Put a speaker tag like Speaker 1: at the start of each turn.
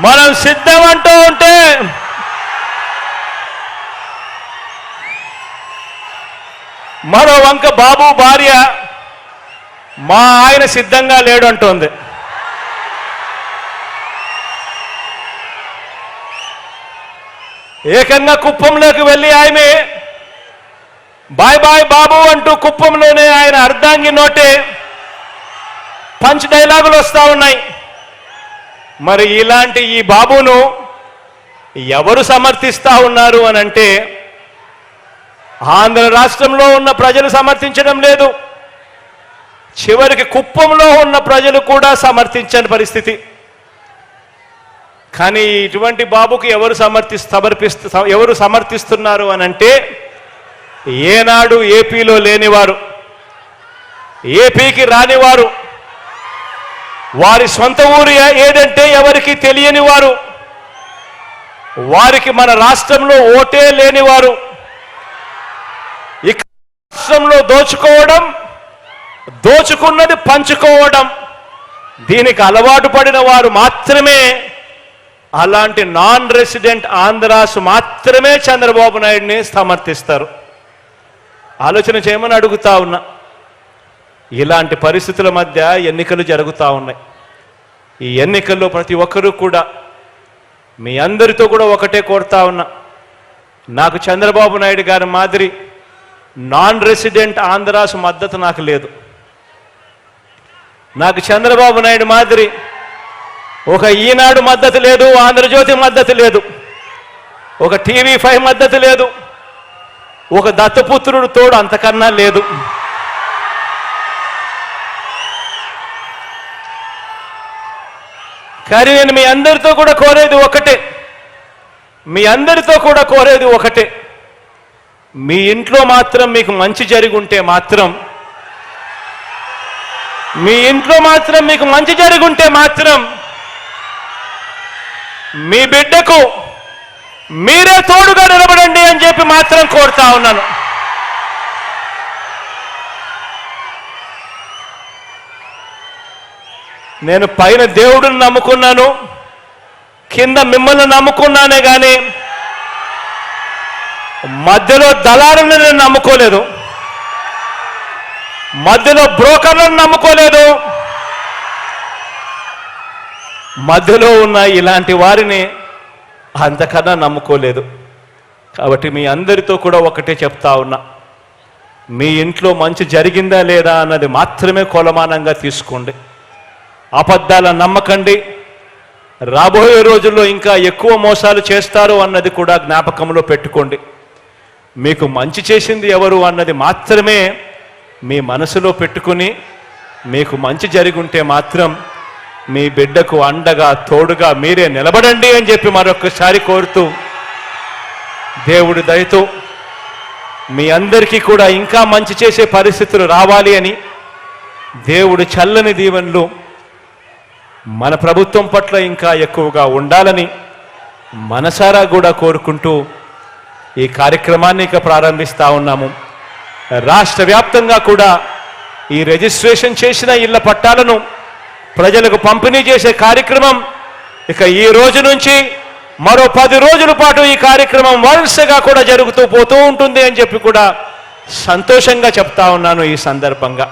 Speaker 1: మనం సిద్ధం అంటూ ఉంటే మరో వంక బాబు భార్య మా ఆయన సిద్ధంగా లేడు అంటోంది. ఏకంగా కుప్పంలోకి వెళ్ళి ఆమె బాయ్ బాయ్ బాబు అంటూ కుప్పంలోనే ఆయన అర్ధాంగి నోటే పంచ్ డైలాగులు వస్తూ ఉన్నాయి. మరి ఇలాంటి ఈ బాబును ఎవరు సమర్థిస్తా ఉన్నారు అని అంటే ఆంధ్ర రాష్ట్రంలో ఉన్న ప్రజలు సమర్థించడం లేదు, చివరికి కుప్పంలో ఉన్న ప్రజలు కూడా సమర్థించని పరిస్థితి. కానీ ఇటువంటి బాబుకి ఎవరు సమర్థిస్తున్నారు అని అంటే ఏనాడు ఏపీలో లేనివారు, ఏపీకి రానివారు, వారి సొంత ఊరు ఏదంటే ఎవరికి తెలియని వారు, వారికి మన రాష్ట్రంలో ఓటే లేనివారు, ఇక రాష్ట్రంలో దోచుకోవడం, దోచుకున్నది పంచుకోవడం, దీనికి అలవాటు పడిన వారు మాత్రమే, అలాంటి నాన్ రెసిడెంట్ ఆంధ్రాస్ మాత్రమే చంద్రబాబు నాయుడిని సమర్థిస్తారు. ఆలోచన చేయమని అడుగుతా ఉన్నా. ఇలాంటి పరిస్థితుల మధ్య ఎన్నికలు జరుగుతూ ఉన్నాయి. ఈ ఎన్నికల్లో ప్రతి ఒక్కరూ కూడా మీ అందరితో కూడా ఒకటే కోరుతా ఉన్నా, నాకు చంద్రబాబు నాయుడు గారి మాదిరి నాన్ రెసిడెంట్ ఆంధ్రాస్ మద్దతు నాకు లేదు. నాకు చంద్రబాబు నాయుడు మాదిరి ఒక ఈనాడు మద్దతు లేదు, ఆంధ్రజ్యోతి మద్దతు లేదు, ఒక TV5 మద్దతు లేదు, ఒక దత్తపుత్రుడు తోడు అంతకన్నా లేదు. కానీ నేను మీ అందరితో కూడా కోరేది ఒకటే, మీ ఇంట్లో మాత్రం మీకు మంచి జరిగి ఉంటే మాత్రం, మీ బిడ్డకు మీరే తోడుగా నిలబడండి అని చెప్పి మాత్రం కోరుతా ఉన్నాను. నేను పైన దేవుడిని నమ్ముకున్నాను, కింద మిమ్మల్ని నమ్ముకున్నానే కానీ మధ్యలో దళారులను నేను నమ్ముకోలేదు, మధ్యలో బ్రోకర్లను నమ్ముకోలేదు, మధ్యలో ఉన్న ఇలాంటి వారిని అంతకన్నా నమ్ముకోలేదు. కాబట్టి మీ అందరితో కూడా ఒకటే చెప్తా ఉన్నా, మీ ఇంట్లో మంచి జరిగిందా లేదా అన్నది మాత్రమే కొలమానంగా తీసుకోండి. అబద్ధాల నమ్మకండి. రాబోయే రోజుల్లో ఇంకా ఎక్కువ మోసాలు చేస్తారు అన్నది కూడా జ్ఞాపకంలో పెట్టుకోండి. మీకు మంచి చేసింది ఎవరు అన్నది మాత్రమే మీ మనసులో పెట్టుకుని, మీకు మంచి జరిగి ఉంటే మాత్రం మీ బిడ్డకు అండగా తోడుగా మీరే నిలబడండి అని చెప్పి మరొకసారి కోరుతూ, దేవుడి దయతో మీ అందరికీ కూడా ఇంకా మంచి చేసే పరిస్థితులు రావాలి అని, దేవుడి చల్లని దీవెనలు మన ప్రభుత్వం పట్ల ఇంకా ఎక్కువగా ఉండాలని మనసారా కూడా కోరుకుంటూ ఈ కార్యక్రమాన్ని ఇక ప్రారంభిస్తూ ఉన్నాము. రాష్ట్ర వ్యాప్తంగా కూడా ఈ రిజిస్ట్రేషన్ చేసిన ఇళ్ల పట్టాలను ప్రజలకు పంపిణీ చేసే కార్యక్రమం ఇక ఈ రోజు నుంచి మరో 10 రోజుల పాటు ఈ కార్యక్రమం వరుసగా కూడా జరుగుతూ పోతూ ఉంటుంది అని చెప్పి కూడా సంతోషంగా చెప్తా ఉన్నాను ఈ సందర్భంగా.